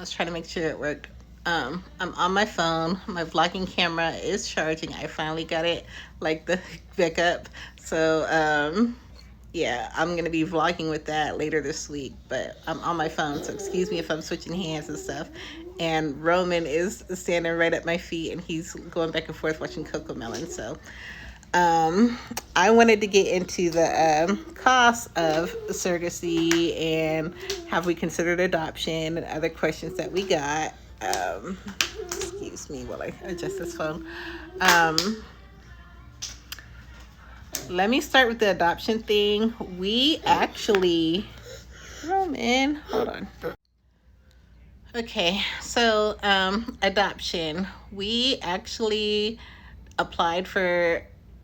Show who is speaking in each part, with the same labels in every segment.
Speaker 1: was trying to make sure it worked. I'm on my phone. My vlogging camera is charging. I finally got it like the back up. So yeah, I'm gonna be vlogging with that later this week. But I'm on my phone, so excuse me if I'm switching hands and stuff. And Roman is standing right at my feet, and he's going back and forth watching Coco Melon. So um, I wanted to get into the cost of surrogacy and have we considered adoption and other questions that we got. Um, Excuse me while I adjust this phone. Um, Let me start with the adoption thing. We actually, Roman, hold on. Okay, so adoption. We actually applied for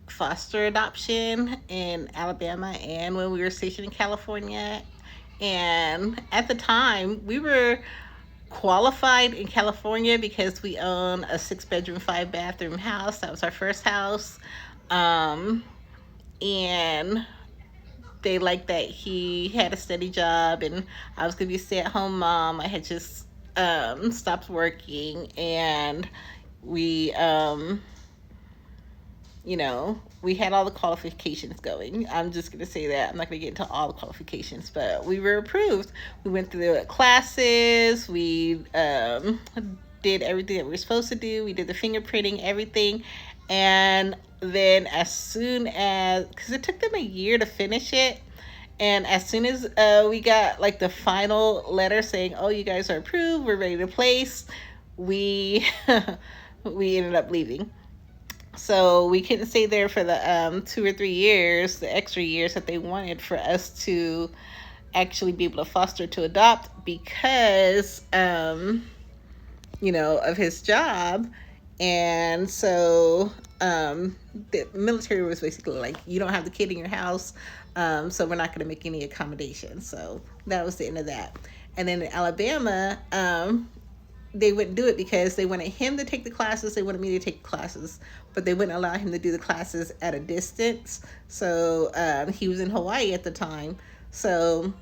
Speaker 1: foster adoption in Alabama and when we were stationed in California. And at the time, we were qualified in California because we own a 6 bedroom, 5 bathroom house. That was our first house. Um, and they liked that he had a steady job and I was going to be a stay at home mom. I had just stopped working and we we had all the qualifications going. I'm just going to say that. I'm not going to get into all the qualifications, but we were approved. We went through the classes. We did everything that we were supposed to do. We did the fingerprinting, everything. And then as soon as, because it took them a year to finish it, and as soon as we got like the final letter saying, "Oh, you guys are approved. We're ready to place," we we ended up leaving. So we couldn't stay there for the 2 or 3 years, the extra years that they wanted for us to actually be able to foster to adopt because of his job. And so the military was basically like, you don't have the kid in your house, so we're not going to make any accommodations. So that was the end of that. And then in Alabama, they wouldn't do it because they wanted him to take the classes. They wanted me to take classes, but they wouldn't allow him to do the classes at a distance. So he was in Hawaii at the time. So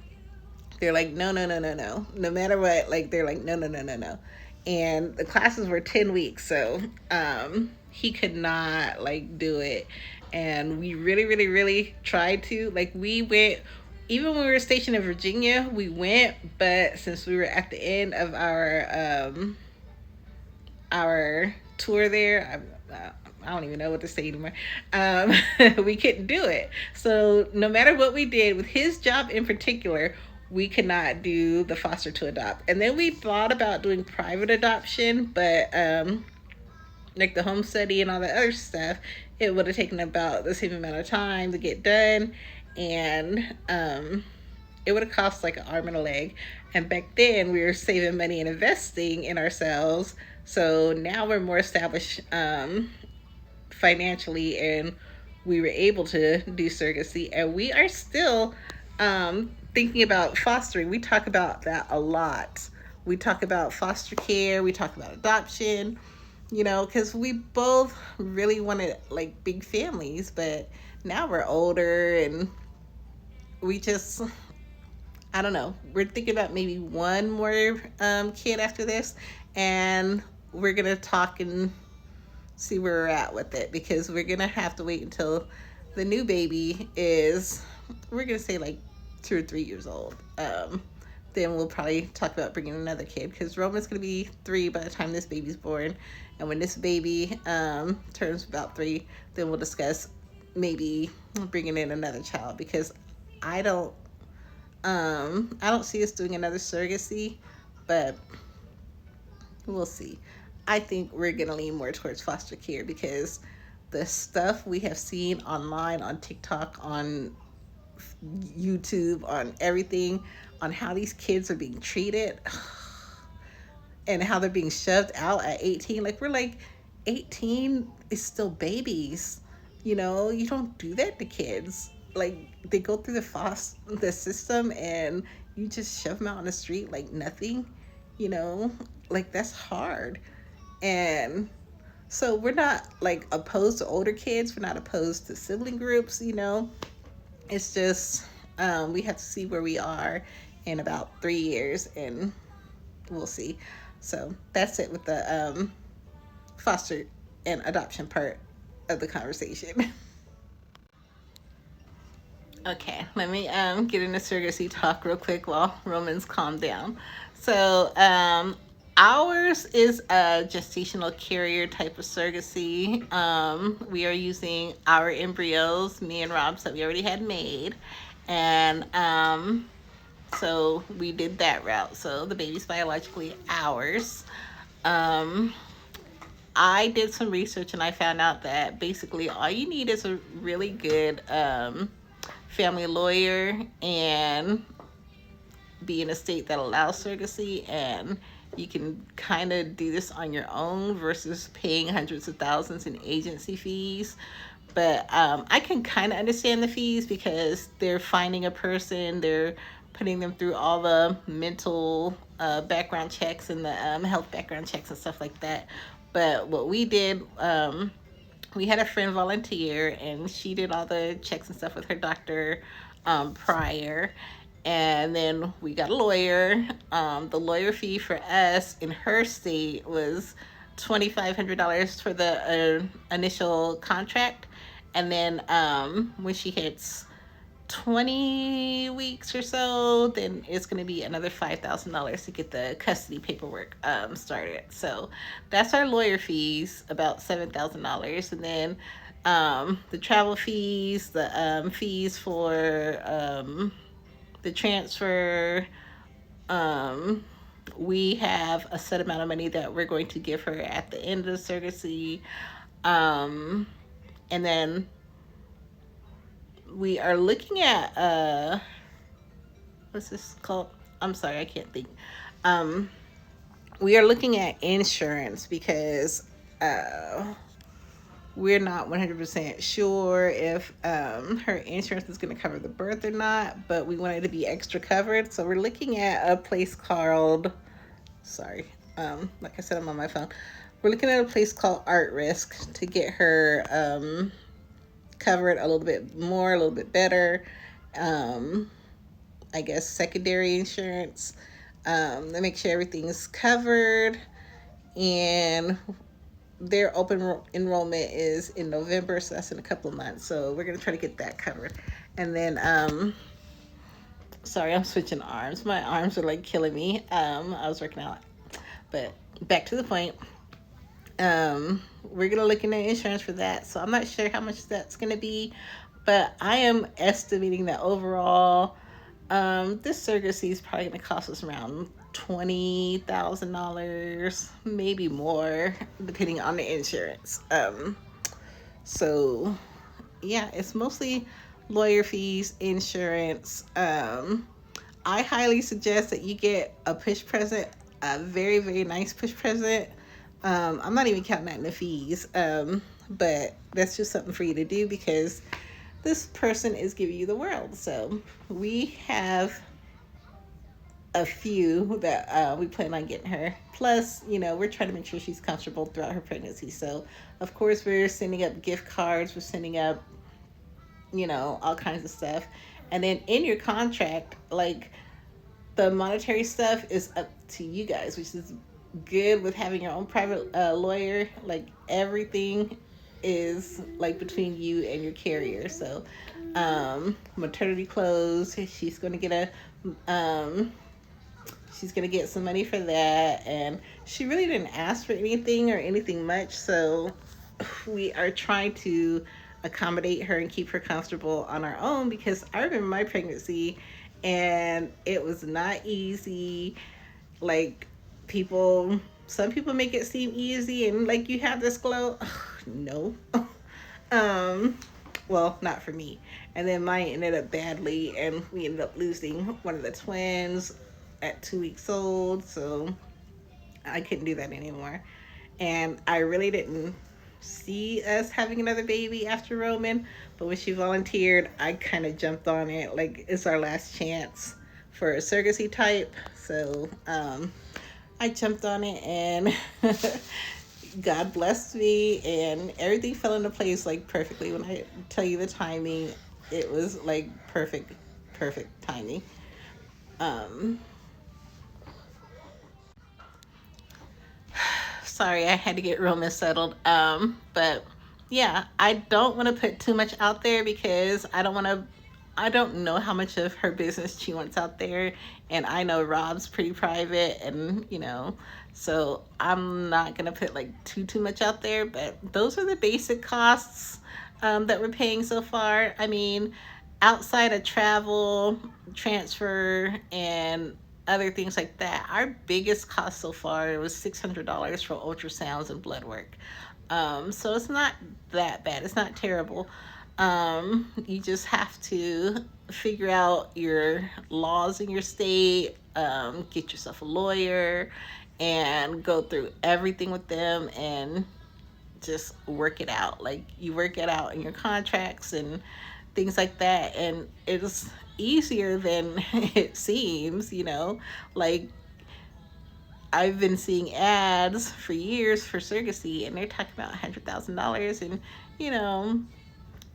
Speaker 1: they're like, no, no, no, no, no. No matter what, like they're like, no, no, no, no, no. And the classes were 10 weeks, so he could not like do it. And we really, really, really tried to. Like we went, even when we were stationed in Virginia, we went. But since we were at the end of our tour there, I don't even know what to say anymore. Um, we couldn't do it. So no matter what we did with his job in particular, we could not do the foster to adopt. And then we thought about doing private adoption, but like the home study and all the other stuff, it would have taken about the same amount of time to get done. And it would have cost like an arm and a leg. And back then we were saving money and investing in ourselves. So now we're more established financially and we were able to do surrogacy and we are still thinking about fostering. We talk about that a lot. We talk about foster care, we talk about adoption, because we both really wanted like big families, but now we're older and we just, I don't know, we're thinking about maybe one more kid after this, and we're gonna talk and see where we're at with it because we're gonna have to wait until the new baby is, we're gonna say like 2 or 3 years old. Then we'll probably talk about bringing another kid because Roman's gonna be 3 by the time this baby's born, and when this baby turns about 3, then we'll discuss maybe bringing in another child because I don't I don't see us doing another surrogacy, but we'll see. I think we're going to lean more towards foster care because the stuff we have seen online, on TikTok, on YouTube, on everything, on how these kids are being treated and how they're being shoved out at 18. Like, we're like, 18 is still babies. You don't do that to kids. Like, they go through the system and you just shove them out on the street like nothing, you know? Like, that's hard. And so we're not like opposed to older kids. We're not opposed to sibling groups. It's just we have to see where we are in about 3 years and we'll see. So that's it with the foster and adoption part of the conversation. Okay, let me get into surrogacy talk real quick while Romans calm down. So ours is a gestational carrier type of surrogacy. We are using our embryos, me and Rob's, that we already had made, and so we did that route. So the baby's biologically ours. Um, I did some research and I found out that basically all you need is a really good family lawyer and be in a state that allows surrogacy, and you can kind of do this on your own versus paying hundreds of thousands in agency fees. But I can kind of understand the fees because they're finding a person, they're putting them through all the mental background checks and the health background checks and stuff like that. But what we did, we had a friend volunteer and she did all the checks and stuff with her doctor prior. And then we got a lawyer. The lawyer fee for us in her state was $2,500 for the initial contract. And then when she hits 20 weeks or so, then it's going to be another $5,000 to get the custody paperwork started. So that's our lawyer fees, about $7,000. And then the travel fees, the fees for the transfer. We have a set amount of money that we're going to give her at the end of the surrogacy. And then we are looking at what's this called? I'm sorry, I can't think. We are looking at insurance because we're not 100% sure if her insurance is going to cover the birth or not, but we want it to be extra covered. So we're looking at a place called, sorry, like I said, I'm on my phone. We're looking at a place called Art Risk to get her covered a little bit more, a little bit better. I guess secondary insurance to make sure everything's covered. And their open enrollment is in November, so that's in a couple of months. So we're gonna try to get that covered. And then sorry, I'm switching arms. My arms are like killing me. I was working out. But back to the point. We're gonna look into insurance for that. So I'm not sure how much that's gonna be, but I am estimating that overall, this surrogacy is probably gonna cost us around $20,000, maybe more, depending on the insurance. So yeah, it's mostly lawyer fees, insurance. I highly suggest that you get a push present, a very, very nice push present. I'm not even counting that in the fees, but that's just something for you to do because this person is giving you the world. So we have a few that we plan on getting her. Plus, we're trying to make sure she's comfortable throughout her pregnancy. So, of course, we're sending up gift cards. We're sending up, all kinds of stuff. And then in your contract, like, the monetary stuff is up to you guys, which is good with having your own private lawyer. Like, everything is like between you and your carrier. So maternity clothes, she's going to get some money for that, and she really didn't ask for anything or anything much, so we are trying to accommodate her and keep her comfortable on our own, because I remember my pregnancy and it was not easy. Like, some people make it seem easy and like you have this glow. No. Well, not for me. And then mine ended up badly, and we ended up losing one of the twins at 2 weeks old, so I couldn't do that anymore. And I really didn't see us having another baby after Roman, but when she volunteered, I kind of jumped on it. Like, it's our last chance for a surrogacy type. So I jumped on it, and God blessed me, and everything fell into place like perfectly. When I tell you the timing, it was like perfect timing. Sorry, I had to get real missettled. But yeah, I don't want to put too much out there because I don't know how much of her business she wants out there. And I know Rob's pretty private and, so I'm not going to put like too much out there. But those are the basic costs that we're paying so far. I mean, outside of travel, transfer, and other things like that, our biggest cost so far was $600 for ultrasounds and blood work. So it's not that bad. It's not terrible. You just have to figure out your laws in your state, get yourself a lawyer, and go through everything with them and just work it out. Like you work it out in your contracts and things like that. And it's easier than it seems, like I've been seeing ads for years for surrogacy and they're talking about $100,000 and you know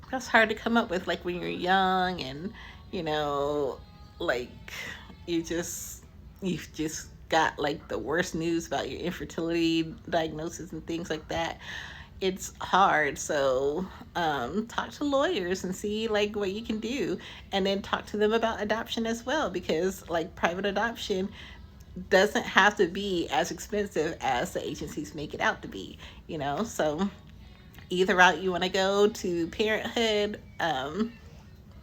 Speaker 1: that's hard to come up with like when you're young and you know like you've just got like the worst news about your infertility diagnosis and things like that. It's hard. So talk to lawyers and see like what you can do, and then talk to them about adoption as well, because like private adoption doesn't have to be as expensive as the agencies make it out to be, so either route you want to go to parenthood,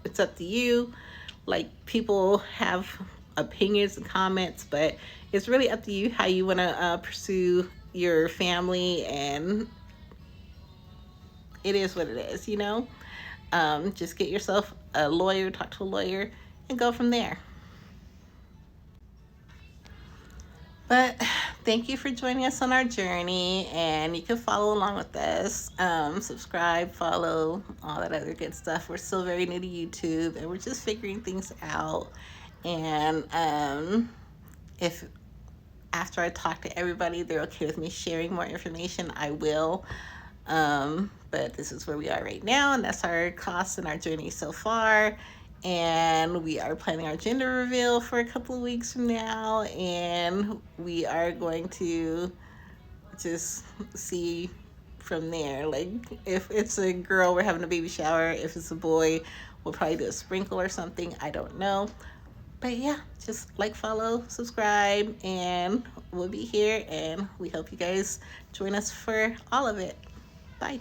Speaker 1: it's up to you. Like people have opinions and comments, but it's really up to you how you want to pursue your family, and it is what it is. Just get yourself a lawyer, talk to a lawyer, and go from there. But thank you for joining us on our journey, and you can follow along with us. Subscribe, follow, all that other good stuff. We're still very new to YouTube, and we're just figuring things out. And if after I talk to everybody, they're okay with me sharing more information, I will. But this is where we are right now, and that's our costs and our journey so far. And we are planning our gender reveal for a couple of weeks from now, and we are going to just see from there. Like if it's a girl, we're having a baby shower. If it's a boy, we'll probably do a sprinkle or something. I don't know. But yeah, just like, follow, subscribe, and we'll be here, and we hope you guys join us for all of it. Bye.